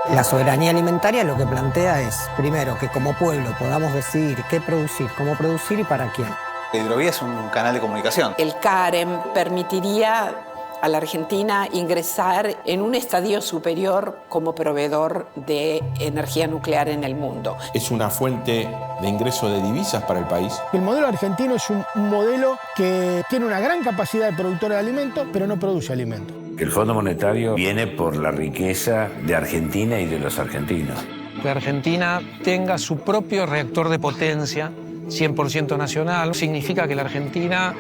La soberanía alimentaria lo que plantea es, primero, que como pueblo podamos decidir qué producir, cómo producir y para quién. La hidrovía es un canal de comunicación. El CAREM permitiría a la Argentina ingresar en un estadio superior como proveedor de energía nuclear en el mundo. Es una fuente de ingreso de divisas para el país. El modelo argentino es un modelo que tiene una gran capacidad de productor de alimentos, pero no produce alimentos. El Fondo Monetario viene por la riqueza de Argentina y de los argentinos. Que Argentina tenga su propio reactor de potencia 100% nacional significa que la Argentina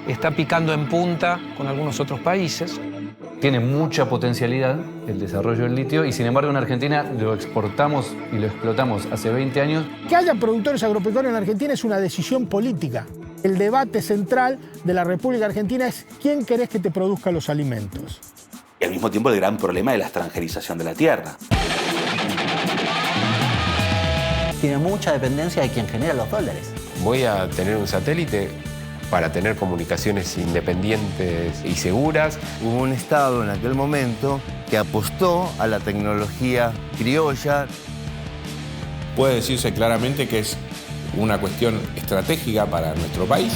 está picando en punta con algunos otros países. Tiene mucha potencialidad el desarrollo del litio y sin embargo en Argentina lo exportamos y lo explotamos hace 20 años. Que haya productores agropecuarios en Argentina es una decisión política. El debate central de la República Argentina es quién querés que te produzca los alimentos. Y al mismo tiempo el gran problema de la extranjerización de la tierra. Tiene mucha dependencia de quien genera los dólares. Voy a tener un satélite para tener comunicaciones independientes y seguras. Hubo un Estado en aquel momento que apostó a la tecnología criolla. Puede decirse claramente que es una cuestión estratégica para nuestro país.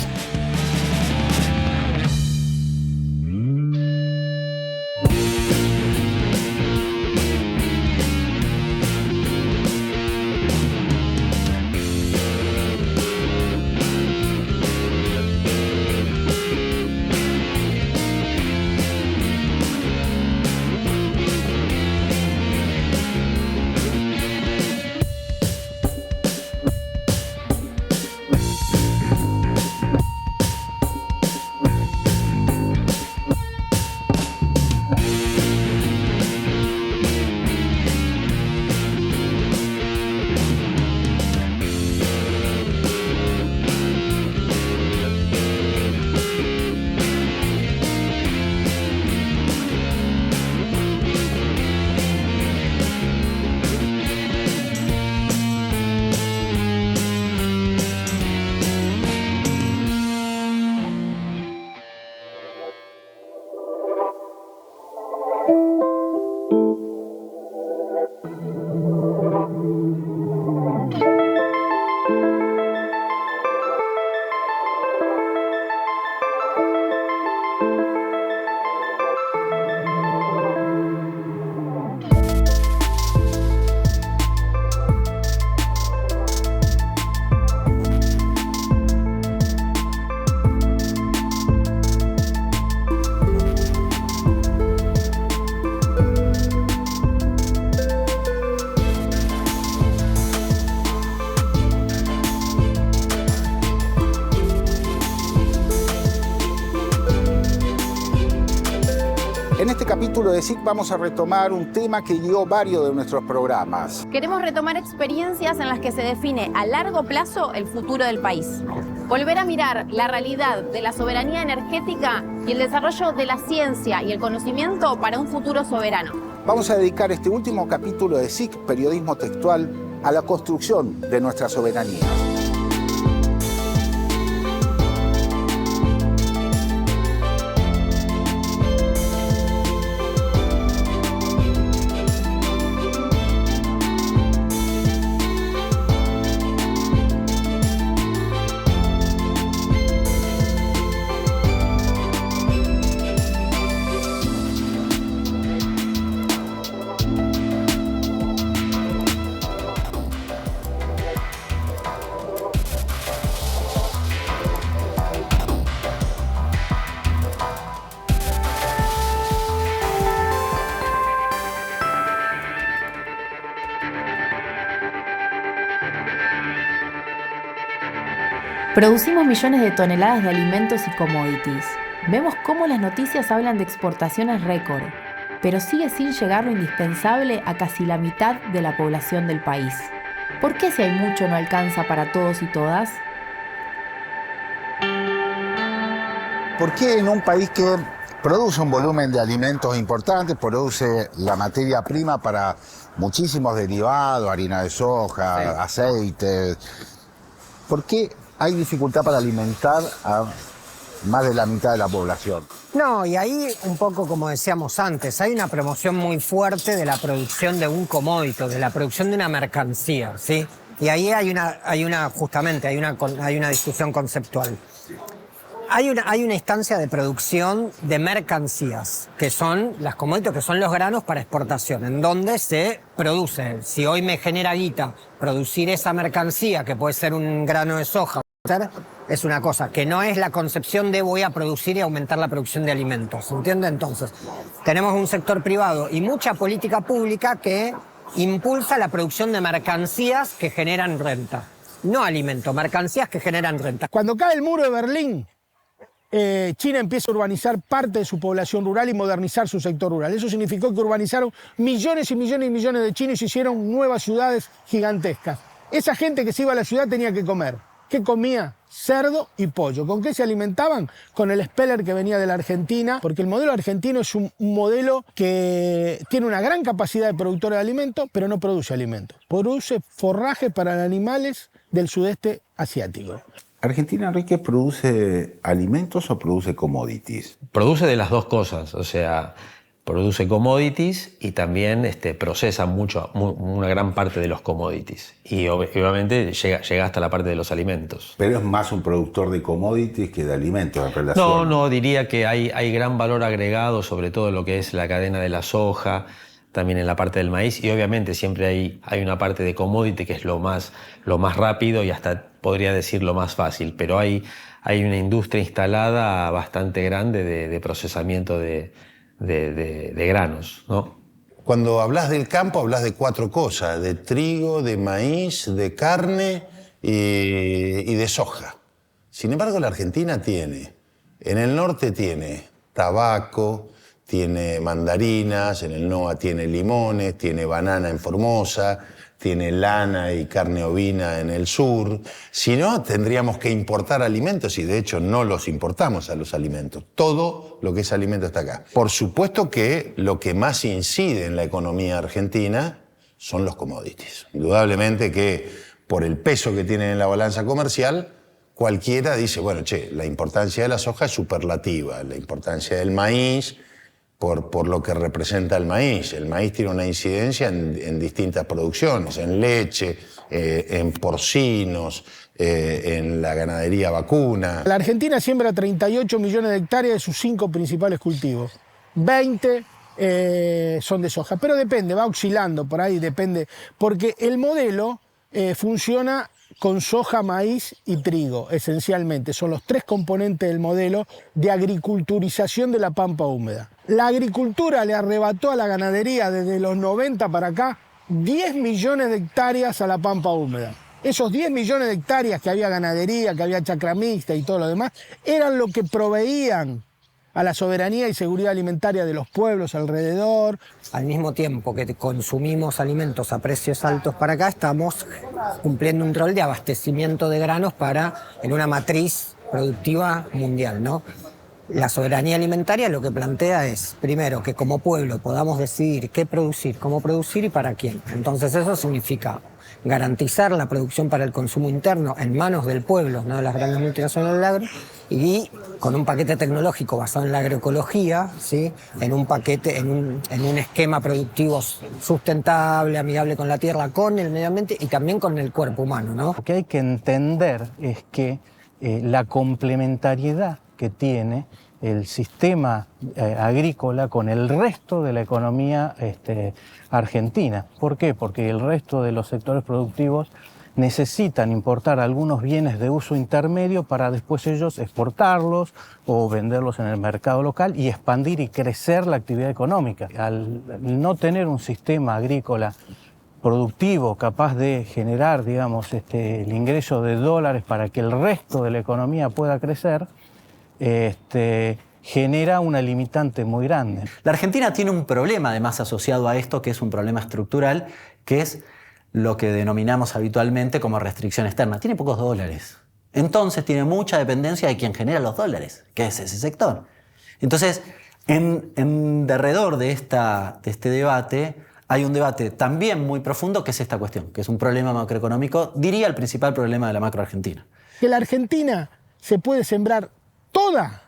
En este capítulo de SIC vamos a retomar un tema que guió varios de nuestros programas. Queremos retomar experiencias en las que se define a largo plazo el futuro del país. Volver a mirar la realidad de la soberanía energética y el desarrollo de la ciencia y el conocimiento para un futuro soberano. Vamos a dedicar este último capítulo de SIC, Periodismo Textual, a la construcción de nuestra soberanía. Producimos millones de toneladas de alimentos y commodities. Vemos cómo las noticias hablan de exportaciones récord, pero sigue sin llegar lo indispensable a casi la mitad de la población del país. ¿Por qué si hay mucho no alcanza para todos y todas? ¿Por qué en un país que produce un volumen de alimentos importante, produce la materia prima para muchísimos derivados, harina de soja, aceites, por qué hay dificultad para alimentar a más de la mitad de la población. No, y ahí un poco como decíamos antes, hay una promoción muy fuerte de la producción de un commodity, de la producción de una mercancía, ¿sí? Y ahí hay una discusión conceptual. Hay una instancia de producción de mercancías, que son las commodities, que son los granos para exportación, en donde se produce. Si hoy me genera guita producir esa mercancía, que puede ser un grano de soja, es una cosa, que no es la concepción de voy a producir y aumentar la producción de alimentos, ¿entiende? Entonces, tenemos un sector privado y mucha política pública que impulsa la producción de mercancías que generan renta. No alimentos, mercancías que generan renta. Cuando cae el muro de Berlín, China empieza a urbanizar parte de su población rural y modernizar su sector rural. Eso significó que urbanizaron millones y millones y millones de chinos y hicieron nuevas ciudades gigantescas. Esa gente que se iba a la ciudad tenía que comer. ¿Qué comía? Cerdo y pollo. ¿Con qué se alimentaban? Con el Speller que venía de la Argentina, porque el modelo argentino es un modelo que tiene una gran capacidad de productor de alimentos, pero no produce alimentos. Produce forraje para animales del sudeste asiático. ¿Argentina, Enrique, produce alimentos o produce commodities? Produce de las dos cosas, o sea, produce commodities y también procesa una gran parte de los commodities. Y obviamente llega hasta la parte de los alimentos. Pero es más un productor de commodities que de alimentos en relación. No, diría que hay gran valor agregado, sobre todo en lo que es la cadena de la soja, también en la parte del maíz, y obviamente siempre hay una parte de commodity que es lo más rápido y hasta podría decir lo más fácil, pero hay una industria instalada bastante grande de procesamiento de granos, ¿no? Cuando hablas del campo, hablas de 4 cosas: de trigo, de maíz, de carne y de soja. Sin embargo, la Argentina en el norte tiene tabaco, tiene mandarinas, en el NOA tiene limones, tiene banana en Formosa, tiene lana y carne ovina en el sur. Si no, tendríamos que importar alimentos y de hecho no los importamos a los alimentos. Todo lo que es alimento está acá. Por supuesto que lo que más incide en la economía argentina son los commodities. Indudablemente que por el peso que tienen en la balanza comercial, cualquiera dice, bueno, la importancia de la soja es superlativa, la importancia del maíz, por lo que representa el maíz. El maíz tiene una incidencia en distintas producciones, en leche, en porcinos, en la ganadería vacuna. La Argentina siembra 38 millones de hectáreas de sus 5 principales cultivos. 20 son de soja, pero depende, va oscilando por ahí, depende, porque el modelo funciona con soja, maíz y trigo, esencialmente. Son los 3 componentes del modelo de agriculturización de la pampa húmeda. La agricultura le arrebató a la ganadería desde los 90 para acá 10 millones de hectáreas a la pampa húmeda. Esos 10 millones de hectáreas que había ganadería, que había chacra mixta y todo lo demás, eran lo que proveían a la soberanía y seguridad alimentaria de los pueblos alrededor. Al mismo tiempo que consumimos alimentos a precios altos para acá, estamos cumpliendo un rol de abastecimiento de granos en una matriz productiva mundial, ¿no? La soberanía alimentaria lo que plantea es, primero, que como pueblo podamos decidir qué producir, cómo producir y para quién. Entonces eso significa garantizar la producción para el consumo interno en manos del pueblo, no de las grandes multinacionales del agro, y con un paquete tecnológico basado en la agroecología, ¿sí? en un esquema productivo sustentable, amigable con la tierra, con el medio ambiente y también con el cuerpo humano, ¿no? Lo que hay que entender es que la complementariedad que tiene el sistema agrícola con el resto de la economía argentina. ¿Por qué? Porque el resto de los sectores productivos necesitan importar algunos bienes de uso intermedio para después ellos exportarlos o venderlos en el mercado local y expandir y crecer la actividad económica. Al no tener un sistema agrícola productivo capaz de generar, digamos, el ingreso de dólares para que el resto de la economía pueda crecer, genera una limitante muy grande. La Argentina tiene un problema además asociado a esto, que es un problema estructural, que es lo que denominamos habitualmente como restricción externa. Tiene pocos dólares. Entonces tiene mucha dependencia de quien genera los dólares, que es ese sector. Entonces, en derredor de este debate, hay un debate también muy profundo, que es esta cuestión, que es un problema macroeconómico, diría el principal problema de la macro argentina. Que la Argentina se puede sembrar toda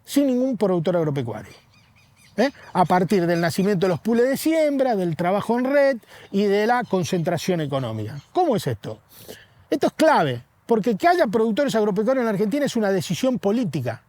sin ningún productor agropecuario. A partir del nacimiento de los pools de siembra, del trabajo en red y de la concentración económica. ¿Cómo es esto? Esto es clave, porque que haya productores agropecuarios en la Argentina es una decisión política,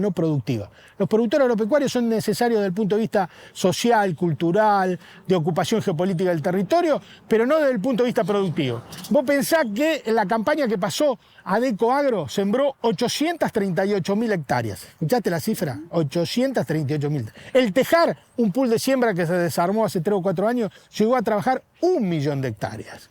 no productiva. Los productores agropecuarios son necesarios desde el punto de vista social, cultural, de ocupación geopolítica del territorio, pero no desde el punto de vista productivo. Vos pensás que en la campaña que pasó, Adeco Agro sembró 838.000 hectáreas. ¿Escuchaste la cifra? 838.000. El Tejar, un pool de siembra que se desarmó hace 3 o 4 años, llegó a trabajar 1 millón de hectáreas.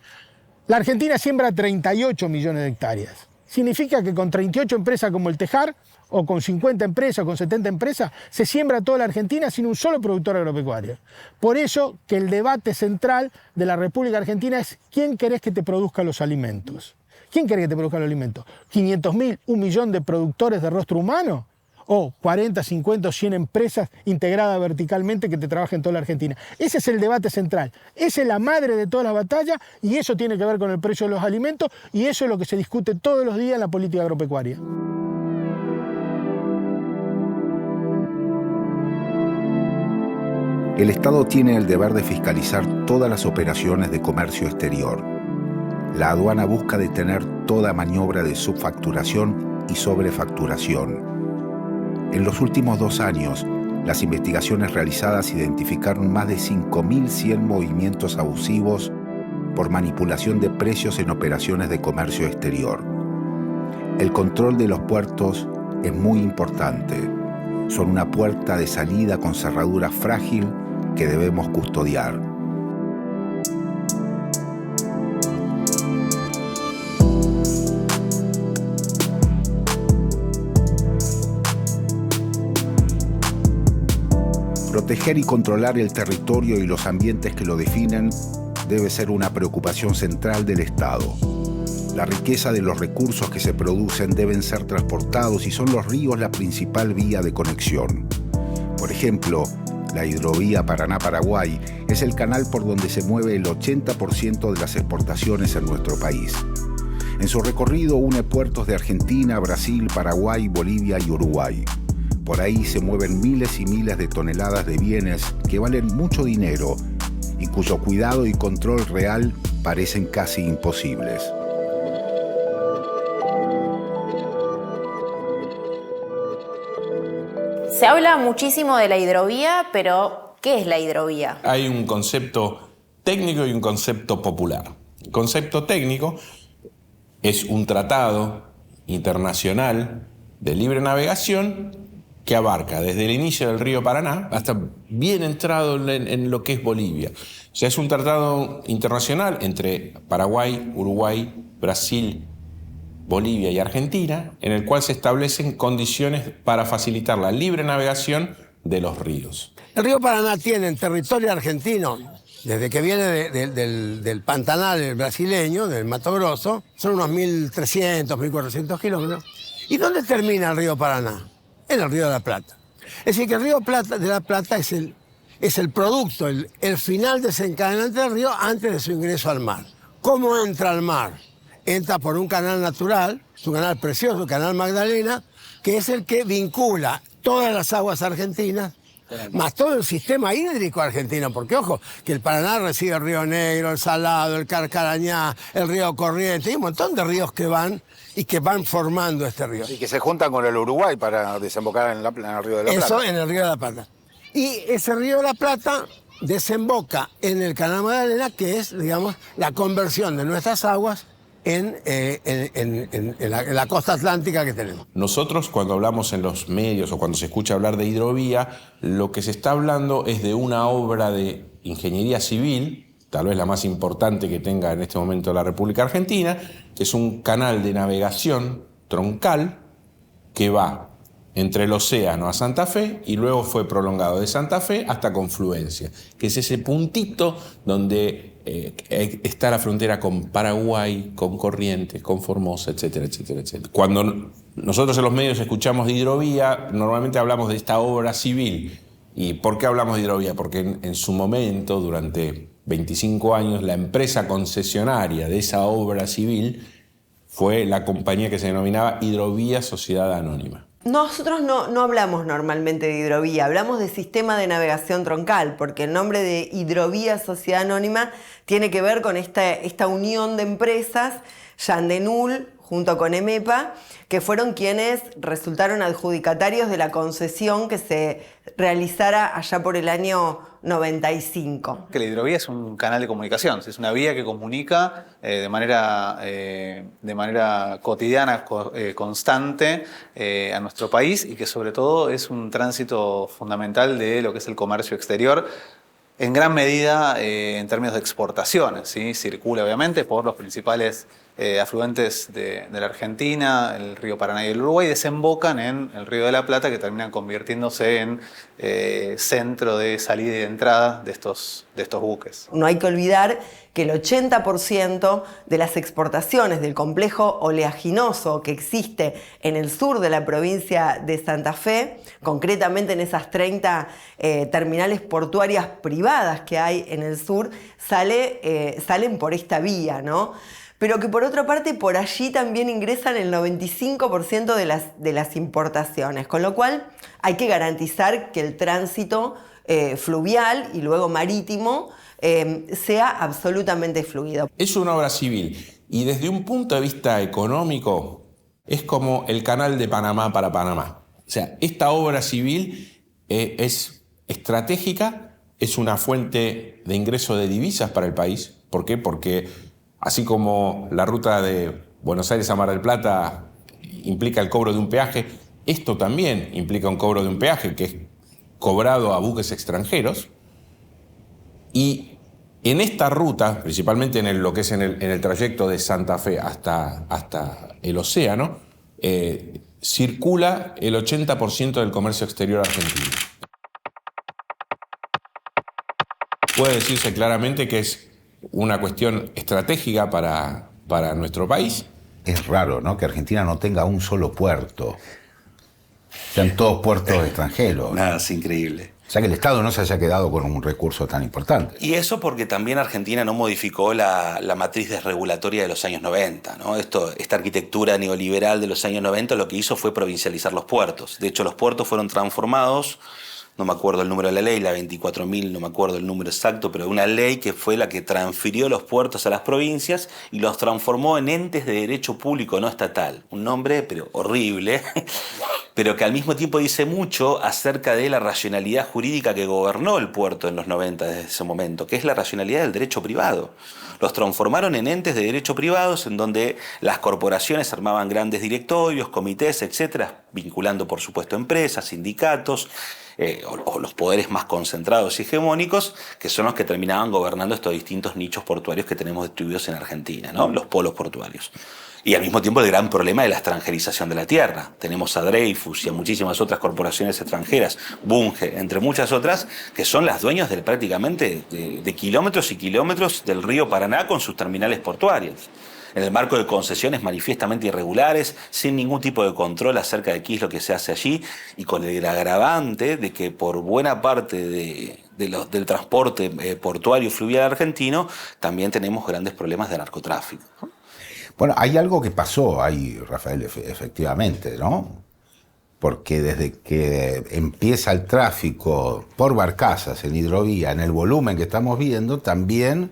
La Argentina siembra 38 millones de hectáreas. Significa que con 38 empresas como el Tejar, o con 50 empresas, o con 70 empresas, se siembra toda la Argentina sin un solo productor agropecuario. Por eso que el debate central de la República Argentina es ¿quién querés que te produzca los alimentos? ¿Quién quiere que te produzca los alimentos? ¿500.000, 1 millón de productores de rostro humano? ¿O 40, 50 o 100 empresas integradas verticalmente que te trabajen en toda la Argentina? Ese es el debate central. Esa es la madre de todas las batallas y eso tiene que ver con el precio de los alimentos y eso es lo que se discute todos los días en la política agropecuaria. El Estado tiene el deber de fiscalizar todas las operaciones de comercio exterior. La aduana busca detener toda maniobra de subfacturación y sobrefacturación. En los últimos 2 años, las investigaciones realizadas identificaron más de 5.100 movimientos abusivos por manipulación de precios en operaciones de comercio exterior. El control de los puertos es muy importante. Son una puerta de salida con cerradura frágil que debemos custodiar. Proteger y controlar el territorio y los ambientes que lo definen debe ser una preocupación central del Estado. La riqueza de los recursos que se producen deben ser transportados y son los ríos la principal vía de conexión. Por ejemplo, la hidrovía Paraná-Paraguay es el canal por donde se mueve el 80% de las exportaciones en nuestro país. En su recorrido une puertos de Argentina, Brasil, Paraguay, Bolivia y Uruguay. Por ahí se mueven miles y miles de toneladas de bienes que valen mucho dinero y cuyo cuidado y control real parecen casi imposibles. Se habla muchísimo de la hidrovía, pero ¿qué es la hidrovía? Hay un concepto técnico y un concepto popular. El concepto técnico es un tratado internacional de libre navegación que abarca desde el inicio del río Paraná hasta bien entrado en lo que es Bolivia. O sea, es un tratado internacional entre Paraguay, Uruguay, Brasil, Bolivia y Argentina, en el cual se establecen condiciones para facilitar la libre navegación de los ríos. El río Paraná tiene en territorio argentino, desde que viene del Pantanal brasileño, del Mato Grosso, son unos 1.300, 1.400 kilómetros. ¿Y dónde termina el río Paraná? En el río de la Plata. Es decir, que el río de la Plata es el producto, el final desencadenante del río antes de su ingreso al mar. ¿Cómo entra al mar? Entra por un canal natural, es un canal precioso, el canal Magdalena, que es el que vincula todas las aguas argentinas, más todo el sistema hídrico argentino, porque ojo, que el Paraná recibe el río Negro, el Salado, el Carcarañá, el río Corrientes, hay un montón de ríos que van y que van formando este río. Y que se juntan con el Uruguay para desembocar en el río de la Plata. Eso en el río de la Plata. Y ese río de la Plata desemboca en el canal Magdalena, que es, digamos, la conversión de nuestras aguas en la costa atlántica que tenemos. Nosotros, cuando hablamos en los medios o cuando se escucha hablar de hidrovía, lo que se está hablando es de una obra de ingeniería civil, tal vez la más importante que tenga en este momento la República Argentina, que es un canal de navegación troncal que va entre el océano a Santa Fe y luego fue prolongado de Santa Fe hasta Confluencia, que es ese puntito donde está la frontera con Paraguay, con Corrientes, con Formosa, etcétera, etcétera, etcétera. Cuando nosotros en los medios escuchamos de hidrovía, normalmente hablamos de esta obra civil. ¿Y por qué hablamos de hidrovía? Porque en su momento, durante 25 años, la empresa concesionaria de esa obra civil fue la compañía que se denominaba Hidrovía Sociedad Anónima. Nosotros no hablamos normalmente de hidrovía, hablamos de sistema de navegación troncal, porque el nombre de Hidrovía Sociedad Anónima tiene que ver con esta unión de empresas, Yandenul junto con EMEPA, que fueron quienes resultaron adjudicatarios de la concesión que se realizara allá por el año 95. Que la hidrovía es un canal de comunicación, es una vía que comunica de manera cotidiana, constante a nuestro país, y que sobre todo es un tránsito fundamental de lo que es el comercio exterior, en gran medida en términos de exportaciones, ¿sí? Circula obviamente por los principales afluentes de la Argentina, el río Paraná y el Uruguay, desembocan en el río de la Plata, que terminan convirtiéndose en centro de salida y de entrada de estos buques. No hay que olvidar que el 80% de las exportaciones del complejo oleaginoso que existe en el sur de la provincia de Santa Fe, concretamente en esas 30 terminales portuarias privadas que hay en el sur, salen por esta vía, ¿no? Pero que por otra parte por allí también ingresan el 95% de las importaciones, con lo cual hay que garantizar que el tránsito fluvial y luego marítimo sea absolutamente fluido. Es una obra civil y desde un punto de vista económico es como el canal de Panamá para Panamá. O sea, esta obra civil es estratégica, es una fuente de ingreso de divisas para el país. ¿Por qué? Porque así como la ruta de Buenos Aires a Mar del Plata implica el cobro de un peaje, esto también implica un cobro de un peaje que es cobrado a buques extranjeros. Y en esta ruta, principalmente en lo que es en el trayecto de Santa Fe hasta el océano, circula el 80% del comercio exterior argentino. Puede decirse claramente que es una cuestión estratégica para nuestro país. Es raro, ¿no?, que Argentina no tenga un solo puerto. Sean todos puertos extranjeros. Nada, es increíble. O sea, que el Estado no se haya quedado con un recurso tan importante. Y eso porque también Argentina no modificó la matriz desregulatoria de los años 90, ¿no? Esta arquitectura neoliberal de los años 90 lo que hizo fue provincializar los puertos. De hecho, los puertos fueron transformados, no me acuerdo el número de la ley, la 24.000, no me acuerdo el número exacto, pero una ley que fue la que transfirió los puertos a las provincias y los transformó en entes de derecho público no estatal. Un nombre, pero horrible, pero que al mismo tiempo dice mucho acerca de la racionalidad jurídica que gobernó el puerto en los 90 desde ese momento, que es la racionalidad del derecho privado. Los transformaron en entes de derecho privados en donde las corporaciones armaban grandes directorios, comités, etcétera, vinculando por supuesto empresas, sindicatos, o los poderes más concentrados y hegemónicos, que son los que terminaban gobernando estos distintos nichos portuarios que tenemos distribuidos en Argentina, ¿no? Los polos portuarios. Y al mismo tiempo el gran problema de la extranjerización de la tierra. Tenemos a Dreyfus y a muchísimas otras corporaciones extranjeras, Bunge, entre muchas otras, que son las dueñas prácticamente de kilómetros y kilómetros del río Paraná con sus terminales portuarias. En el marco de concesiones manifiestamente irregulares, sin ningún tipo de control acerca de qué es lo que se hace allí, y con el agravante de que por buena parte del transporte portuario fluvial argentino también tenemos grandes problemas de narcotráfico. Bueno, hay algo que pasó ahí, Rafael, efectivamente, ¿no? Porque desde que empieza el tráfico por barcazas en hidrovía, en el volumen que estamos viendo, también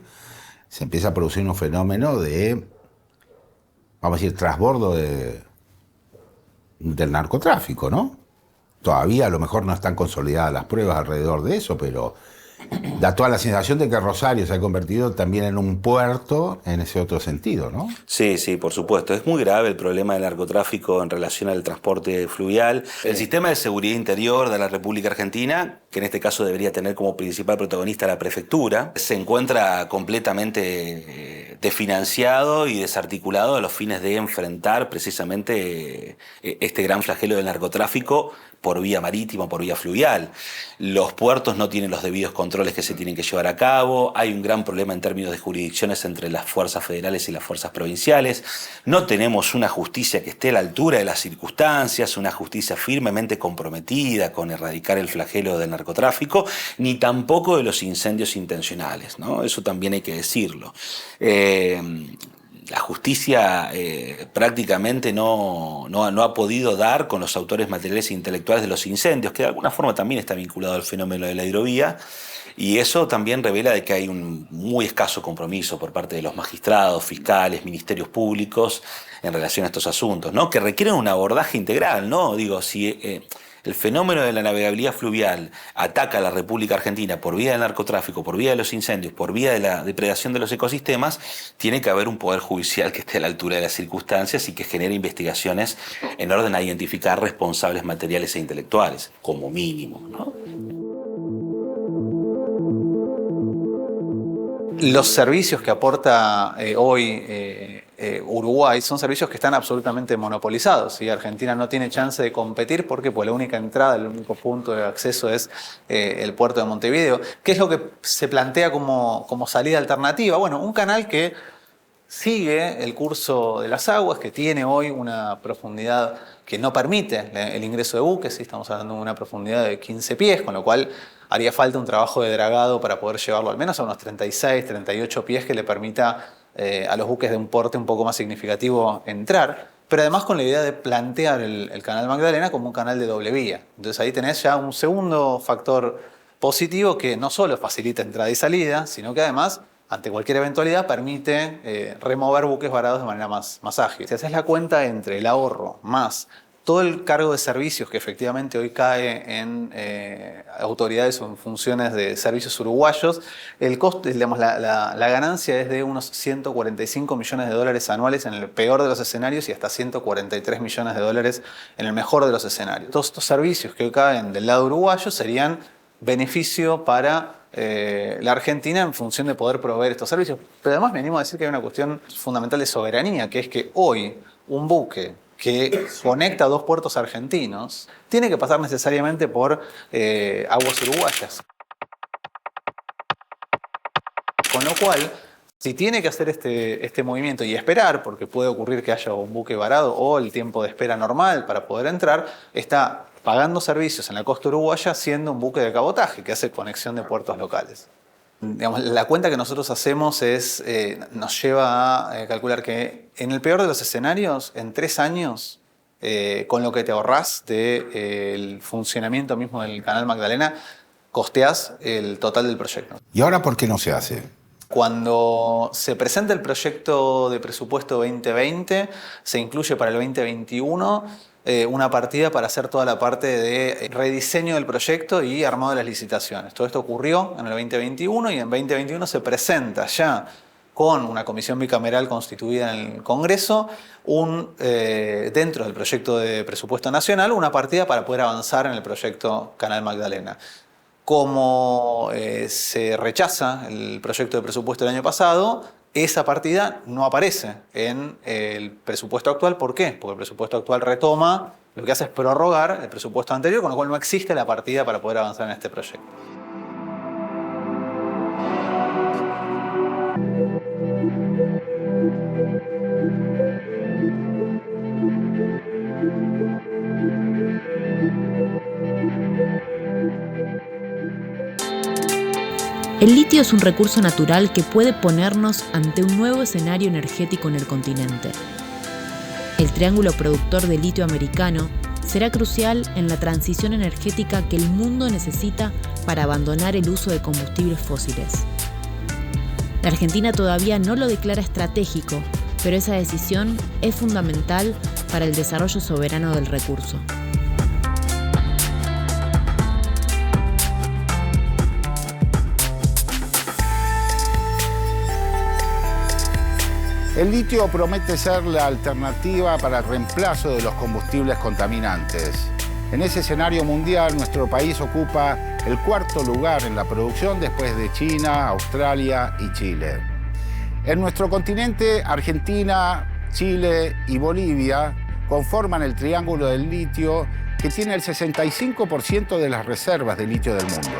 se empieza a producir un fenómeno de, vamos a decir, trasbordo del narcotráfico, ¿no? Todavía a lo mejor no están consolidadas las pruebas alrededor de eso, pero da toda la sensación de que Rosario se ha convertido también en un puerto en ese otro sentido, ¿no? Sí, por supuesto. Es muy grave el problema del narcotráfico en relación al transporte fluvial. El sistema de seguridad interior de la República Argentina, que en este caso debería tener como principal protagonista la prefectura, se encuentra completamente desfinanciado y desarticulado a los fines de enfrentar precisamente este gran flagelo del narcotráfico por vía marítima, por vía fluvial. Los puertos no tienen los debidos controles que se tienen que llevar a cabo, hay un gran problema en términos de jurisdicciones entre las fuerzas federales y las fuerzas provinciales, no tenemos una justicia que esté a la altura de las circunstancias, una justicia firmemente comprometida con erradicar el flagelo del narcotráfico, ni tampoco de los incendios intencionales, ¿no? Eso también hay que decirlo. la justicia prácticamente no ha podido dar con los autores materiales e intelectuales de los incendios, que de alguna forma también está vinculado al fenómeno de la hidrovía. Y eso también revela de que hay un muy escaso compromiso por parte de los magistrados, fiscales, ministerios públicos en relación a estos asuntos, ¿no? Que requieren un abordaje integral, ¿no? Digo, si el fenómeno de la navegabilidad fluvial ataca a la República Argentina por vía del narcotráfico, por vía de los incendios, por vía de la depredación de los ecosistemas, tiene que haber un poder judicial que esté a la altura de las circunstancias y que genere investigaciones en orden a identificar responsables materiales e intelectuales, como mínimo, ¿no? Los servicios que aporta hoy Uruguay son servicios que están absolutamente monopolizados y Argentina no tiene chance de competir porque pues, la única entrada, el único punto de acceso es el puerto de Montevideo. ¿Qué es lo que se plantea como salida alternativa? Bueno, un canal que sigue el curso de las aguas, que tiene hoy una profundidad que no permite el ingreso de buques, ¿sí? Estamos hablando de una profundidad de 15 pies, con lo cual haría falta un trabajo de dragado para poder llevarlo al menos a unos 36, 38 pies que le permita a los buques de un porte un poco más significativo entrar, pero además con la idea de plantear el canal Magdalena como un canal de doble vía. Entonces ahí tenés ya un segundo factor positivo que no solo facilita entrada y salida, sino que además, ante cualquier eventualidad, permite remover buques varados de manera más ágil. Si haces la cuenta entre el ahorro más todo el cargo de servicios que efectivamente hoy cae en autoridades o en funciones de servicios uruguayos, el costo, digamos, la ganancia es de unos 145 millones de dólares anuales en el peor de los escenarios y hasta 143 millones de dólares en el mejor de los escenarios. Todos estos servicios que hoy caen del lado uruguayo serían beneficio para la Argentina en función de poder proveer estos servicios. Pero además me animo a decir que hay una cuestión fundamental de soberanía, que es que hoy un buque que conecta dos puertos argentinos tiene que pasar necesariamente por aguas uruguayas. Con lo cual, si tiene que hacer este movimiento y esperar, porque puede ocurrir que haya un buque varado o el tiempo de espera normal para poder entrar, está pagando servicios en la costa uruguaya siendo un buque de cabotaje que hace conexión de puertos locales. Digamos, la cuenta que nosotros hacemos nos lleva a calcular que en el peor de los escenarios, en 3 años, con lo que te ahorrás del funcionamiento mismo del canal Magdalena, costeás el total del proyecto. ¿Y ahora por qué no se hace? Cuando se presenta el proyecto de presupuesto 2020, se incluye para el 2021 una partida para hacer toda la parte de rediseño del proyecto y armado de las licitaciones. Todo esto ocurrió en el 2021 y en 2021 se presenta ya con una comisión bicameral constituida en el Congreso, dentro del proyecto de presupuesto nacional, una partida para poder avanzar en el proyecto Canal Magdalena. Como se rechaza el proyecto de presupuesto del año pasado, esa partida no aparece en el presupuesto actual. ¿Por qué? Porque el presupuesto actual retoma, lo que hace es prorrogar el presupuesto anterior, con lo cual no existe la partida para poder avanzar en este proyecto. El litio es un recurso natural que puede ponernos ante un nuevo escenario energético en el continente. El triángulo productor de litio americano será crucial en la transición energética que el mundo necesita para abandonar el uso de combustibles fósiles. La Argentina todavía no lo declara estratégico, pero esa decisión es fundamental para el desarrollo soberano del recurso. El litio promete ser la alternativa para el reemplazo de los combustibles contaminantes. En ese escenario mundial, nuestro país ocupa el 4º lugar en la producción después de China, Australia y Chile. En nuestro continente, Argentina, Chile y Bolivia conforman el triángulo del litio que tiene el 65% de las reservas de litio del mundo.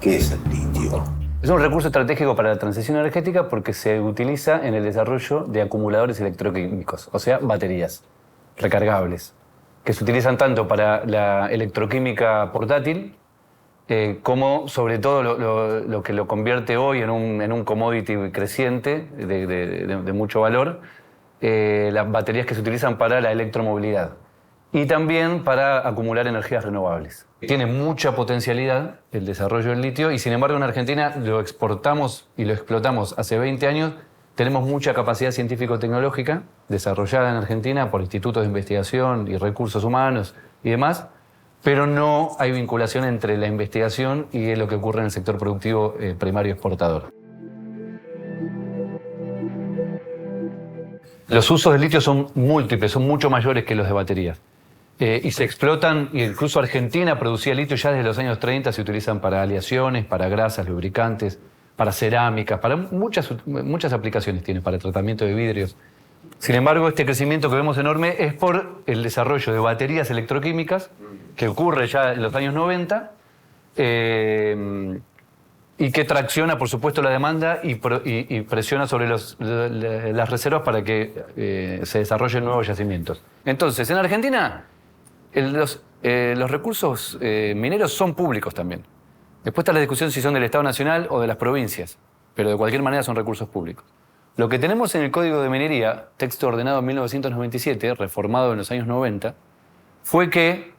¿Qué es el litio? Es un recurso estratégico para la transición energética porque se utiliza en el desarrollo de acumuladores electroquímicos, o sea, baterías recargables, que se utilizan tanto para la electroquímica portátil como, sobre todo, lo que lo convierte hoy en un commodity creciente de mucho valor, las baterías que se utilizan para la electromovilidad y también para acumular energías renovables. Tiene mucha potencialidad el desarrollo del litio y, sin embargo, en Argentina lo exportamos y lo explotamos hace 20 años. Tenemos mucha capacidad científico-tecnológica desarrollada en Argentina por institutos de investigación y recursos humanos y demás, pero no hay vinculación entre la investigación y lo que ocurre en el sector productivo primario exportador. Los usos del litio son múltiples, son mucho mayores que los de baterías. Y se explotan, incluso Argentina producía litio ya desde los años 30, se utilizan para aleaciones, para grasas, lubricantes, para cerámicas, para muchas aplicaciones tiene, para tratamiento de vidrios. Sin embargo, este crecimiento que vemos enorme es por el desarrollo de baterías electroquímicas, que ocurre ya en los años 90, y que tracciona, por supuesto, la demanda y presiona sobre las reservas para que se desarrollen nuevos yacimientos. Entonces, en Argentina, los recursos mineros son públicos también. Después está la discusión si son del Estado Nacional o de las provincias, pero de cualquier manera son recursos públicos. Lo que tenemos en el Código de Minería, texto ordenado en 1997, reformado en los años 90, fue que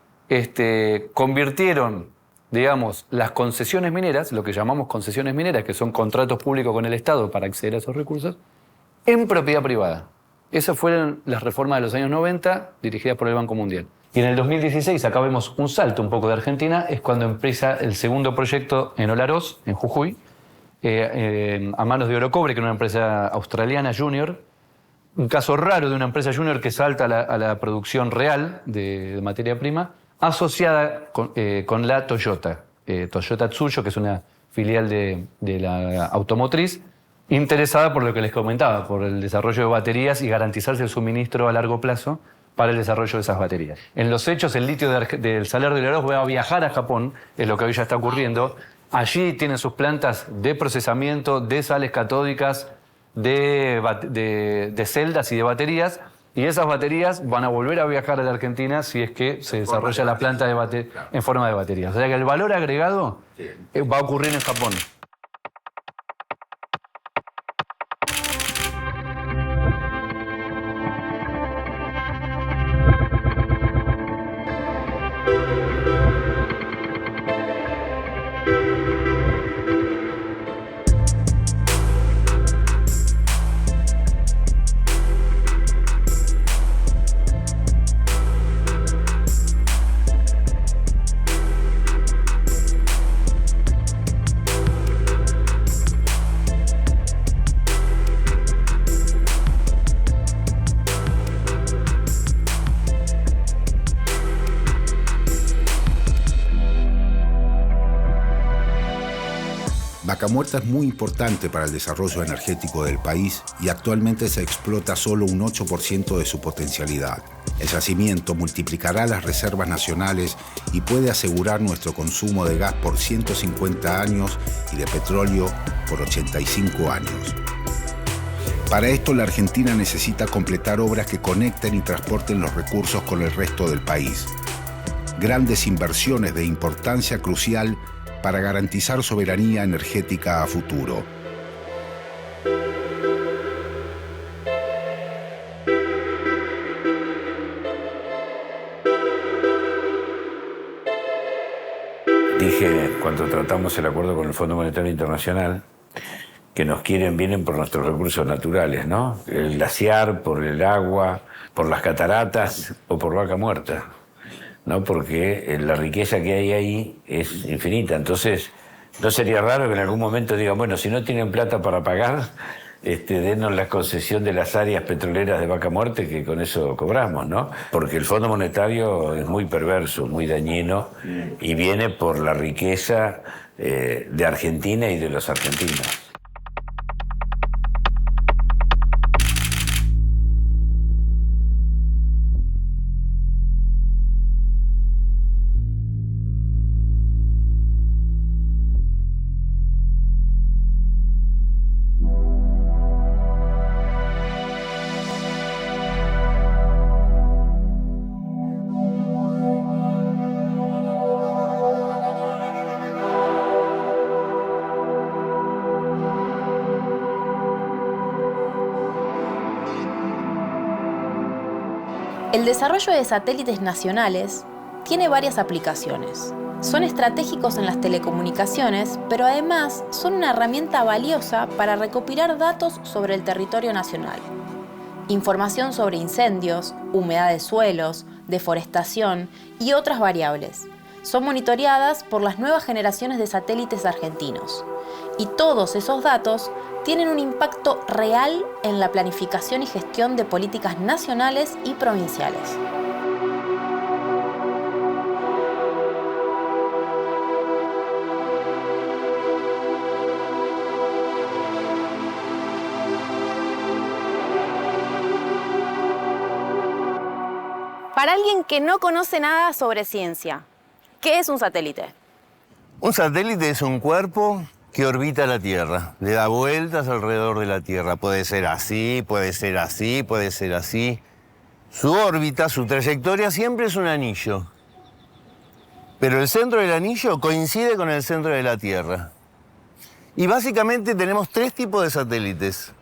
convirtieron, digamos, las concesiones mineras, lo que llamamos concesiones mineras, que son contratos públicos con el Estado para acceder a esos recursos, en propiedad privada. Esas fueron las reformas de los años 90 dirigidas por el Banco Mundial. Y en el 2016, acá vemos un salto un poco de Argentina, es cuando empieza el segundo proyecto en Olaroz, en Jujuy, a manos de Orocobre, que era una empresa australiana junior. Un caso raro de una empresa junior que salta a la producción real de materia prima, asociada con la Toyota. Toyota Tsuyo, que es una filial de la automotriz, interesada por lo que les comentaba, por el desarrollo de baterías y garantizarse el suministro a largo plazo para el desarrollo de esas baterías. En los hechos, el litio del Salar de Olaroz va a viajar a Japón, es lo que hoy ya está ocurriendo. Allí tienen sus plantas de procesamiento de sales catódicas, de celdas y de baterías, y esas baterías van a volver a viajar a la Argentina si es que se desarrolla la planta en forma de baterías. O sea que el valor agregado va a ocurrir en Japón. Vaca Muerta es muy importante para el desarrollo energético del país y actualmente se explota solo un 8% de su potencialidad. El yacimiento multiplicará las reservas nacionales y puede asegurar nuestro consumo de gas por 150 años y de petróleo por 85 años. Para esto, la Argentina necesita completar obras que conecten y transporten los recursos con el resto del país. Grandes inversiones de importancia crucial para garantizar soberanía energética a futuro. Dije, cuando tratamos el acuerdo con el Fondo Monetario Internacional, que vienen por nuestros recursos naturales, ¿no? El glaciar, por el agua, por las cataratas o por Vaca Muerta, ¿no? Porque la riqueza que hay ahí es infinita. Entonces, no sería raro que en algún momento digan, bueno, si no tienen plata para pagar, denos la concesión de las áreas petroleras de Vaca Muerta, que con eso cobramos, ¿no? Porque el Fondo Monetario es muy perverso, muy dañino, y viene por la riqueza de Argentina y de los argentinos. El desarrollo de satélites nacionales tiene varias aplicaciones. Son estratégicos en las telecomunicaciones, pero además son una herramienta valiosa para recopilar datos sobre el territorio nacional. Información sobre incendios, humedad de suelos, deforestación y otras variables. Son monitoreadas por las nuevas generaciones de satélites argentinos. Y todos esos datos tienen un impacto real en la planificación y gestión de políticas nacionales y provinciales. Para alguien que no conoce nada sobre ciencia, ¿qué es un satélite? Un satélite es un cuerpo que orbita la Tierra, le da vueltas alrededor de la Tierra. Puede ser así, puede ser así, puede ser así. Su órbita, su trayectoria siempre es un anillo. Pero el centro del anillo coincide con el centro de la Tierra. Y básicamente tenemos tres tipos de satélites.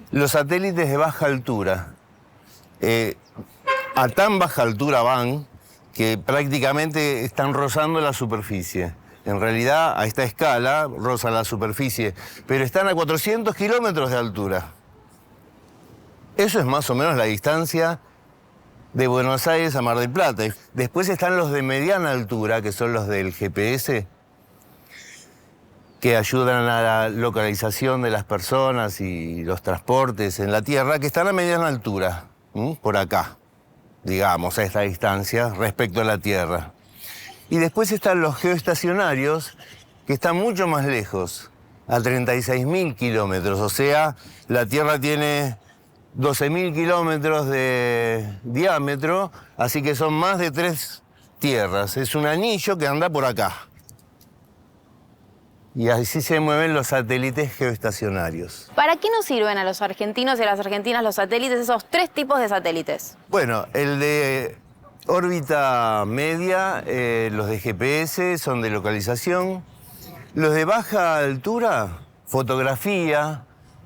Los satélites de baja altura. A tan baja altura van que prácticamente están rozando la superficie. En realidad, a esta escala, rozan la superficie, pero están a 400 kilómetros de altura. Eso es más o menos la distancia de Buenos Aires a Mar del Plata. Después están los de mediana altura, que son los del GPS, que ayudan a la localización de las personas y los transportes en la Tierra, que están a mediana altura, por acá, digamos, a esta distancia respecto a la Tierra. Y después están los geoestacionarios, que están mucho más lejos, a 36.000 kilómetros. O sea, la Tierra tiene 12.000 kilómetros de diámetro, así que son más de 3 tierras. Es un anillo que anda por acá. Y así se mueven los satélites geoestacionarios. ¿Para qué nos sirven a los argentinos y a las argentinas los satélites, esos tres tipos de satélites? Bueno, el de órbita media, los de GPS son de localización. Los de baja altura, fotografía,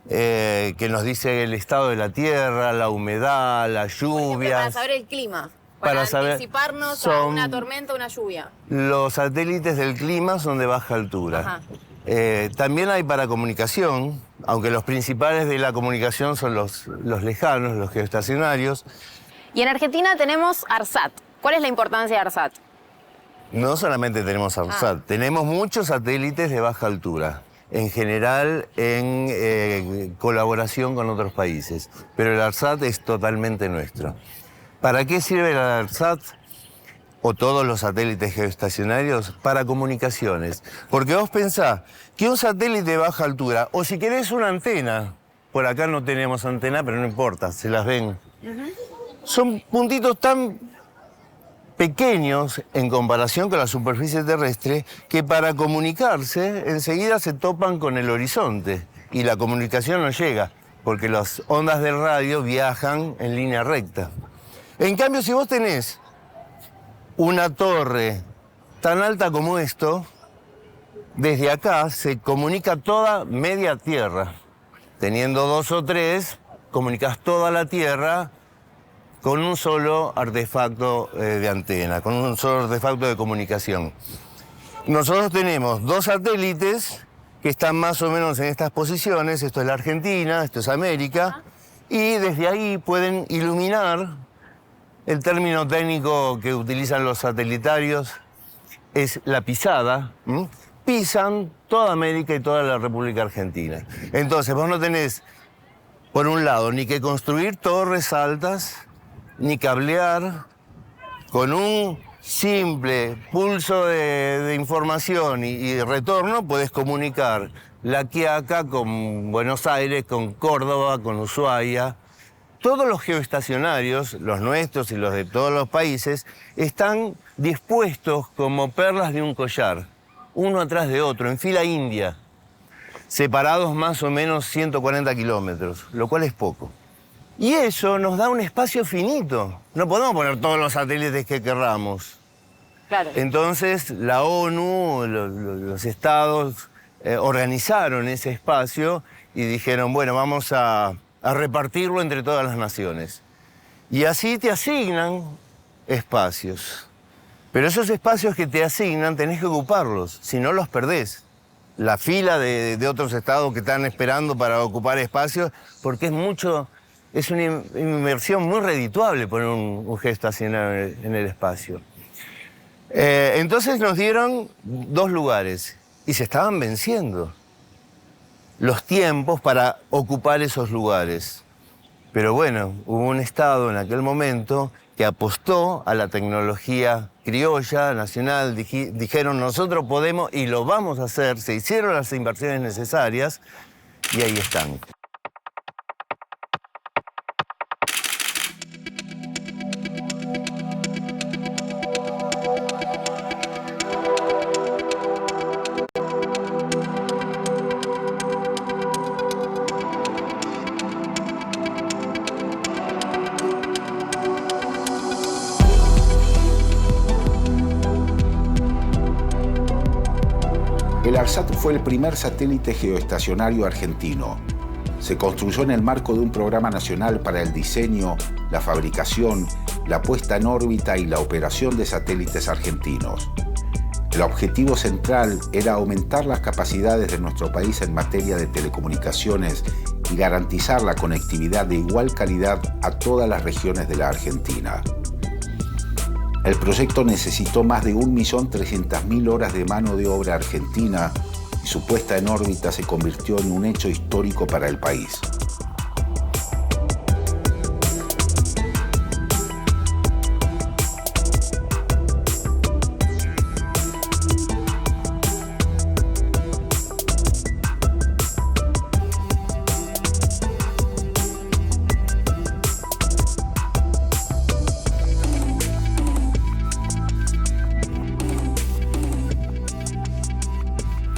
que nos dice el estado de la Tierra, la humedad, las lluvias. Para saber el clima, para anticiparnos a una tormenta o una lluvia. Los satélites del clima son de baja altura. También hay para comunicación, aunque los principales de la comunicación son los lejanos, los geoestacionarios. Y en Argentina tenemos ARSAT. ¿Cuál es la importancia de ARSAT? No solamente tenemos ARSAT, tenemos muchos satélites de baja altura, en general en colaboración con otros países, pero el ARSAT es totalmente nuestro. ¿Para qué sirve el ARSAT o todos los satélites geoestacionarios? Para comunicaciones. Porque vos pensás que un satélite de baja altura, o si querés una antena, por acá no tenemos antena, pero no importa, se las ven. Son puntitos tan pequeños en comparación con la superficie terrestre que para comunicarse enseguida se topan con el horizonte y la comunicación no llega porque las ondas del radio viajan en línea recta. En cambio, si vos tenés una torre tan alta como esto, desde acá se comunica toda media Tierra. Teniendo 2 o 3, comunicas toda la Tierra con un solo artefacto de antena, con un solo artefacto de comunicación. Nosotros tenemos 2 satélites que están más o menos en estas posiciones. Esto es la Argentina, esto es América, y desde ahí pueden iluminar. El término técnico que utilizan los satelitarios es la pisada. Pisan toda América y toda la República Argentina. Entonces vos no tenés, por un lado, ni que construir torres altas, ni cablear. Con un simple pulso de información y retorno podés comunicar La Quiaca con Buenos Aires, con Córdoba, con Ushuaia. Todos los geoestacionarios, los nuestros y los de todos los países, están dispuestos como perlas de un collar, uno atrás de otro, en fila india, separados más o menos 140 kilómetros, lo cual es poco. Y eso nos da un espacio finito. No podemos poner todos los satélites que querramos. Claro. Entonces, la ONU, los estados, organizaron ese espacio y dijeron, bueno, vamos a repartirlo entre todas las naciones. Y así te asignan espacios. Pero esos espacios que te asignan tenés que ocuparlos, si no los perdés. La fila de otros estados que están esperando para ocupar espacios, porque es una inversión muy redituable poner un geoestacionario en el espacio. Entonces nos dieron 2 lugares y se estaban venciendo los tiempos para ocupar esos lugares. Pero bueno, hubo un estado en aquel momento que apostó a la tecnología criolla, nacional, dijeron nosotros podemos y lo vamos a hacer, se hicieron las inversiones necesarias y ahí están. El ARSAT fue el primer satélite geoestacionario argentino. Se construyó en el marco de un programa nacional para el diseño, la fabricación, la puesta en órbita y la operación de satélites argentinos. El objetivo central era aumentar las capacidades de nuestro país en materia de telecomunicaciones y garantizar la conectividad de igual calidad a todas las regiones de la Argentina. El proyecto necesitó más de 1.300.000 horas de mano de obra argentina y su puesta en órbita se convirtió en un hecho histórico para el país.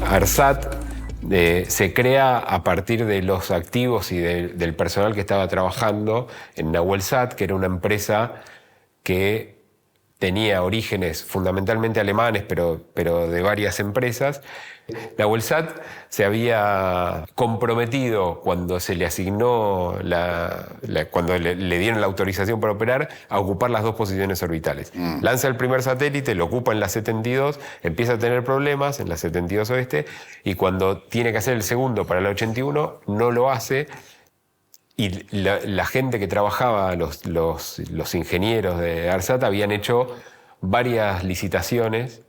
ARSAT se crea a partir de los activos y del personal que estaba trabajando en Nahuelsat, que era una empresa que tenía orígenes fundamentalmente alemanes, pero de varias empresas. Nahuelsat se había comprometido cuando se le asignó, cuando le dieron la autorización para operar, a ocupar las 2 posiciones orbitales. Lanza el primer satélite, lo ocupa en la 72, empieza a tener problemas en la 72 oeste, y cuando tiene que hacer el segundo para la 81, no lo hace. Y la gente que trabajaba, los ingenieros de ARSAT, habían hecho varias licitaciones,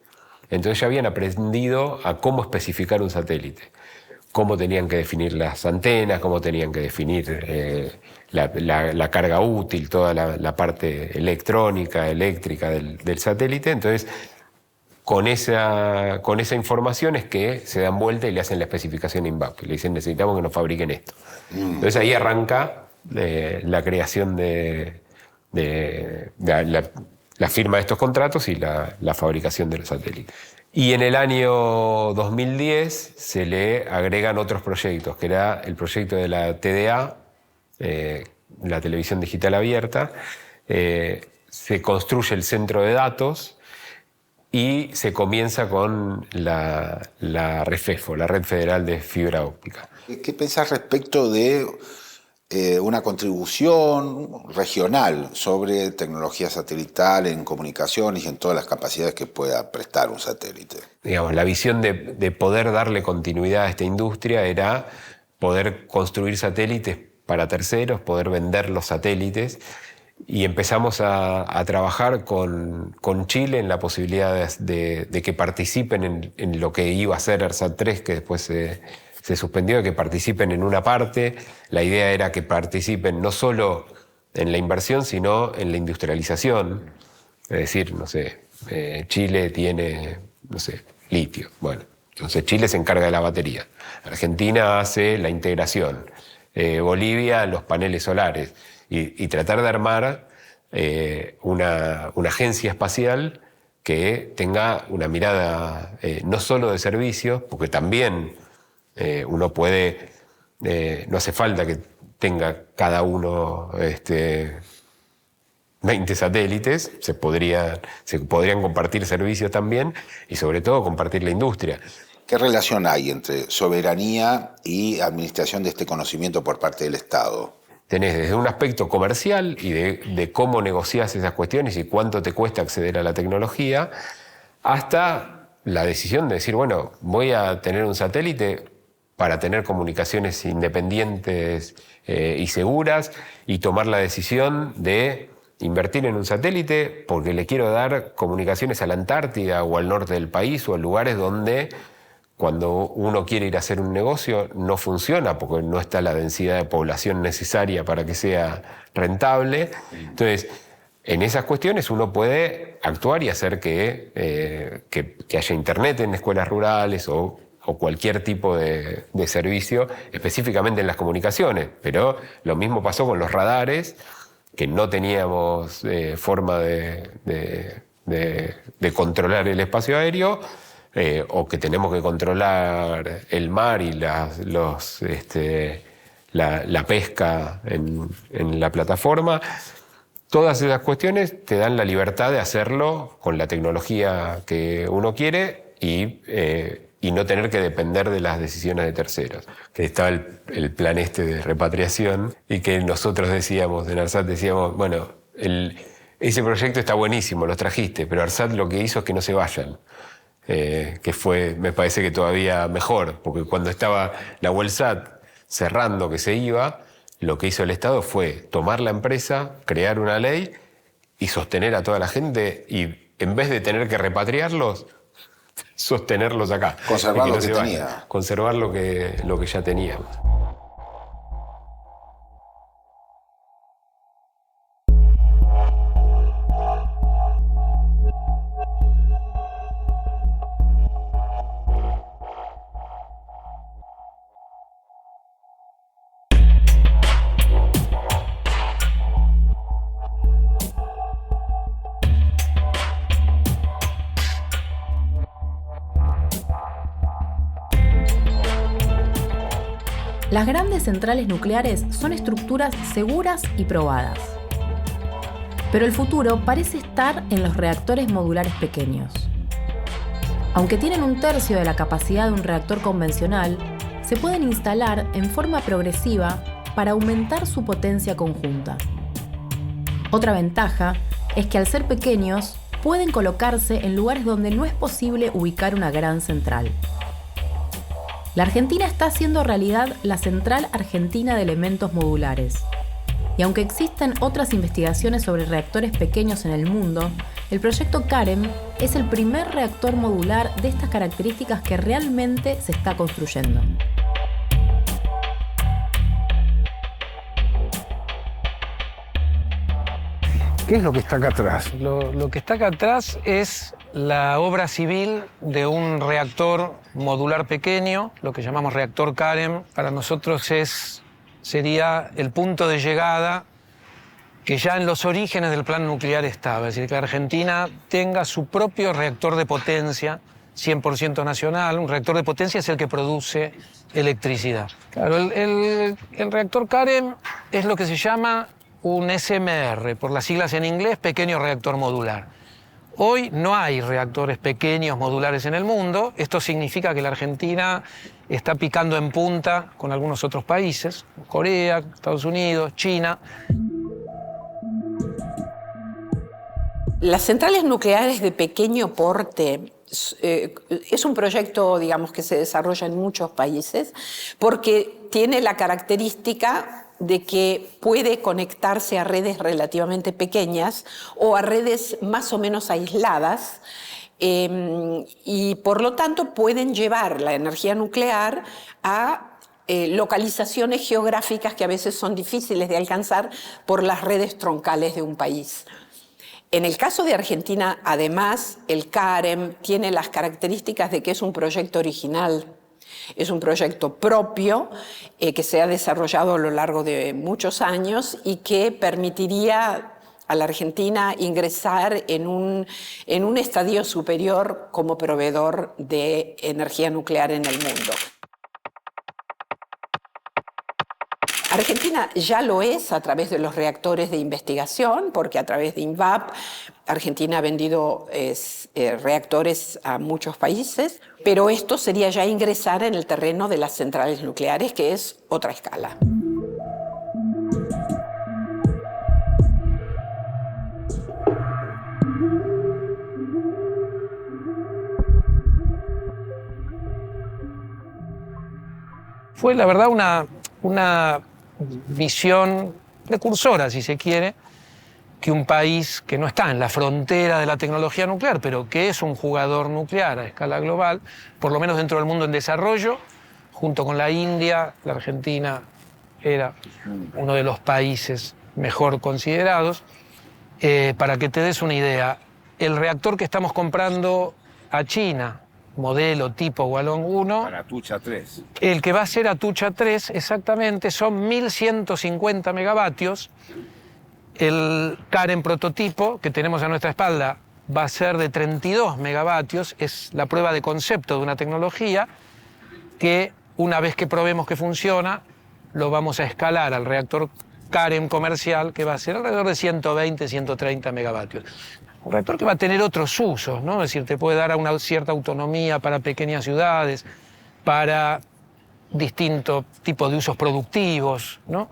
entonces ya habían aprendido a cómo especificar un satélite, cómo tenían que definir las antenas, cómo tenían que definir la carga útil, toda la parte electrónica, eléctrica del satélite. Entonces, con esa información es que se dan vuelta y le hacen la especificación a INVAP. Le dicen, necesitamos que nos fabriquen esto. Entonces ahí arranca la creación de la firma de estos contratos y la fabricación de los satélites. Y en el año 2010 se le agregan otros proyectos, que era el proyecto de la TDA, la televisión digital abierta. Se construye el centro de datos y se comienza con la REFEFO, la Red Federal de Fibra Óptica. ¿Qué pensás respecto de una contribución regional sobre tecnología satelital en comunicaciones y en todas las capacidades que pueda prestar un satélite? Digamos, la visión de poder darle continuidad a esta industria era poder construir satélites para terceros, poder vender los satélites, y empezamos a trabajar con Chile en la posibilidad de que participen en lo que iba a ser ARSAT 3, que después se suspendió, que participen en una parte. La idea era que participen no solo en la inversión, sino en la industrialización. Es decir, no sé, Chile tiene, no sé, litio. Bueno, entonces Chile se encarga de la batería. Argentina hace la integración. Bolivia los paneles solares. Y tratar de armar una agencia espacial que tenga una mirada no solo de servicios, porque también uno puede, no hace falta que tenga cada uno 20 satélites, se podrían compartir servicios también, y sobre todo compartir la industria. ¿Qué relación hay entre soberanía y administración de este conocimiento por parte del Estado? tenés desde un aspecto comercial y de cómo negociás esas cuestiones y cuánto te cuesta acceder a la tecnología, hasta la decisión de decir, bueno, voy a tener un satélite para tener comunicaciones independientes y seguras, y tomar la decisión de invertir en un satélite porque le quiero dar comunicaciones a la Antártida o al norte del país o a lugares donde cuando uno quiere ir a hacer un negocio no funciona porque no está la densidad de población necesaria para que sea rentable. Entonces, en esas cuestiones uno puede actuar y hacer que haya internet en escuelas rurales o cualquier tipo de servicio, específicamente en las comunicaciones. Pero lo mismo pasó con los radares, que no teníamos forma de controlar el espacio aéreo, o que tenemos que controlar el mar y la pesca en la plataforma. Todas esas cuestiones te dan la libertad de hacerlo con la tecnología que uno quiere y no tener que depender de las decisiones de terceros. Que estaba el plan de repatriación y que nosotros decíamos, en ARSAT decíamos, bueno, ese proyecto está buenísimo, los trajiste, pero ARSAT lo que hizo es que no se vayan. Que fue, me parece que todavía mejor, porque cuando estaba Nahuelzat cerrando que se iba, lo que hizo el Estado fue tomar la empresa, crear una ley y sostener a toda la gente, y en vez de tener que repatriarlos, sostenerlos acá. Conservar lo que tenía. Conservar lo que ya teníamos. Las grandes centrales nucleares son estructuras seguras y probadas. Pero el futuro parece estar en los reactores modulares pequeños. Aunque tienen 1/3 de la capacidad de un reactor convencional, se pueden instalar en forma progresiva para aumentar su potencia conjunta. Otra ventaja es que al ser pequeños, pueden colocarse en lugares donde no es posible ubicar una gran central. La Argentina está haciendo realidad la Central Argentina de Elementos Modulares. Y aunque existen otras investigaciones sobre reactores pequeños en el mundo, el proyecto CAREM es el primer reactor modular de estas características que realmente se está construyendo. ¿Qué es lo que está acá atrás? Lo que está acá atrás es la obra civil de un reactor modular pequeño, lo que llamamos reactor CAREM. Para nosotros sería el punto de llegada que ya en los orígenes del plan nuclear estaba. Es decir, que la Argentina tenga su propio reactor de potencia, 100% nacional. Un reactor de potencia es el que produce electricidad. Claro, el reactor CAREM es lo que se llama un SMR, por las siglas en inglés, pequeño reactor modular. Hoy no hay reactores pequeños modulares en el mundo. Esto significa que la Argentina está picando en punta con algunos otros países, Corea, Estados Unidos, China. Las centrales nucleares de pequeño porte es un proyecto, digamos, que se desarrolla en muchos países porque tiene la característica de que puede conectarse a redes relativamente pequeñas o a redes más o menos aisladas y por lo tanto pueden llevar la energía nuclear a localizaciones geográficas que a veces son difíciles de alcanzar por las redes troncales de un país. En el caso de Argentina, además, el CAREM tiene las características de que es un proyecto original. Es un proyecto propio que se ha desarrollado a lo largo de muchos años y que permitiría a la Argentina ingresar en un estadio superior como proveedor de energía nuclear en el mundo. Argentina ya lo es a través de los reactores de investigación, porque a través de INVAP Argentina ha vendido reactores a muchos países, pero esto sería ya ingresar en el terreno de las centrales nucleares, que es otra escala. fue la verdad una visión precursora, si se quiere, que un país que no está en la frontera de la tecnología nuclear, pero que es un jugador nuclear a escala global, por lo menos dentro del mundo en desarrollo, junto con la India, la Argentina era uno de los países mejor considerados. Para que te des una idea, el reactor que estamos comprando a China, modelo tipo Hualong 1... Para Atucha 3. El que va a ser Atucha 3, exactamente, son 1.150 megavatios. El Karen prototipo que tenemos a nuestra espalda va a ser de 32 megavatios. Es la prueba de concepto de una tecnología que, una vez que probemos que funciona, lo vamos a escalar al reactor Karen comercial, que va a ser alrededor de 120, 130 megavatios. Un reactor que va a tener otros usos, ¿no? Es decir, te puede dar una cierta autonomía para pequeñas ciudades, para distintos tipos de usos productivos, ¿no?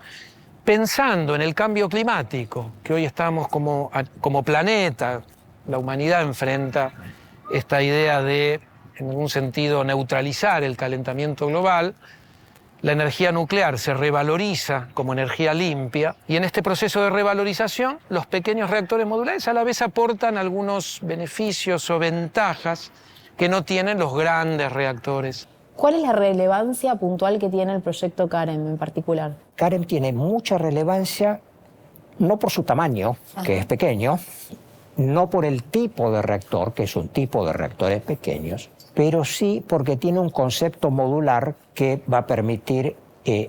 Pensando en el cambio climático, que hoy estamos como planeta, la humanidad enfrenta esta idea de, en algún sentido, neutralizar el calentamiento global. La energía nuclear se revaloriza como energía limpia y en este proceso de revalorización los pequeños reactores modulares a la vez aportan algunos beneficios o ventajas que no tienen los grandes reactores. ¿Cuál es la relevancia puntual que tiene el proyecto Karen en particular? Karen tiene mucha relevancia, no por su tamaño, que es pequeño, no por el tipo de reactor, que es un tipo de reactores pequeños, pero sí porque tiene un concepto modular que va a permitir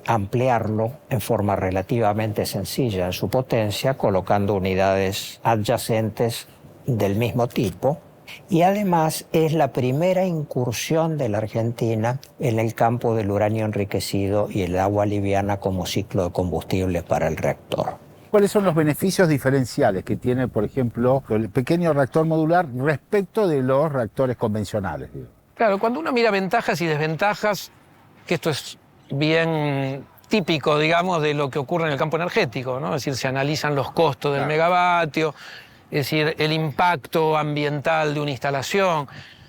ampliarlo en forma relativamente sencilla en su potencia, colocando unidades adyacentes del mismo tipo. Y además es la primera incursión de la Argentina en el campo del uranio enriquecido y el agua liviana como ciclo de combustible para el reactor. ¿Cuáles son los beneficios diferenciales que tiene, por ejemplo, el pequeño reactor modular respecto de los reactores convencionales? Claro, cuando uno mira ventajas y desventajas, que esto es bien típico, digamos, de lo que ocurre en el campo energético, ¿no? Es decir, se analizan los costos del megavatio, es decir, el impacto ambiental de una instalación.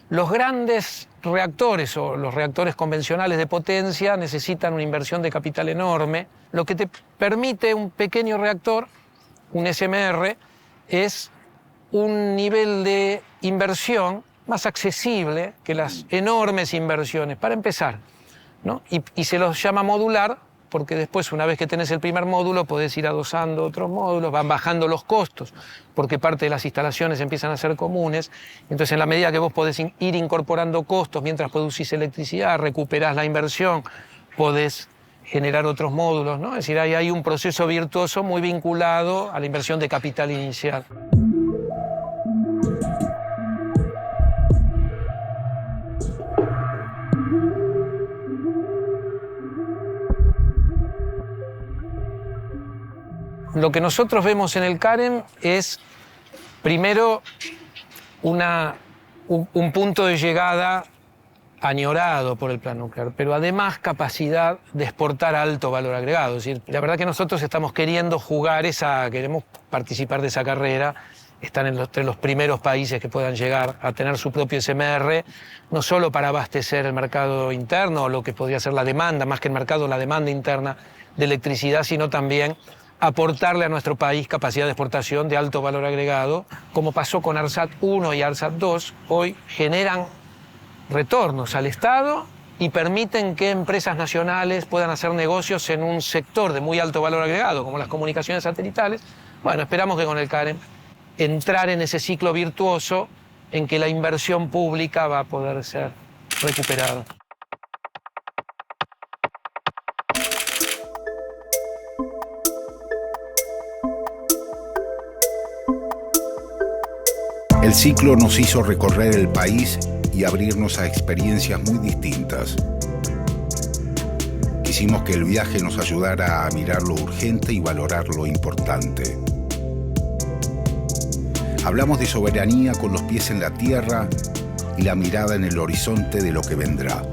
Los grandes reactores o los reactores convencionales de potencia necesitan una inversión de capital enorme. Lo que te permite un pequeño reactor, un SMR, es un nivel de inversión más accesible que las enormes inversiones, para empezar, ¿no? Y se los llama modular porque después, una vez que tenés el primer módulo, podés ir adosando otros módulos, van bajando los costos, porque parte de las instalaciones empiezan a ser comunes. Entonces, en la medida que vos podés ir incorporando costos mientras producís electricidad, recuperás la inversión, podés generar otros módulos, ¿no? Es decir, hay un proceso virtuoso muy vinculado a la inversión de capital inicial. Lo que nosotros vemos en el Karen es, primero, un punto de llegada añorado por el plan nuclear, pero además capacidad de exportar alto valor agregado. Es decir, la verdad que nosotros estamos queriendo queremos participar de esa carrera, están entre los primeros países que puedan llegar a tener su propio SMR, no solo para abastecer el mercado interno, o lo que podría ser la demanda, más que el mercado, la demanda interna de electricidad, sino también aportarle a nuestro país capacidad de exportación de alto valor agregado, como pasó con ARSAT 1 y ARSAT 2, hoy generan retornos al Estado y permiten que empresas nacionales puedan hacer negocios en un sector de muy alto valor agregado, como las comunicaciones satelitales. Bueno, esperamos que con el Karen entrar en ese ciclo virtuoso en que la inversión pública va a poder ser recuperada. El ciclo nos hizo recorrer el país y abrirnos a experiencias muy distintas. Quisimos que el viaje nos ayudara a mirar lo urgente y valorar lo importante. Hablamos de soberanía con los pies en la tierra y la mirada en el horizonte de lo que vendrá.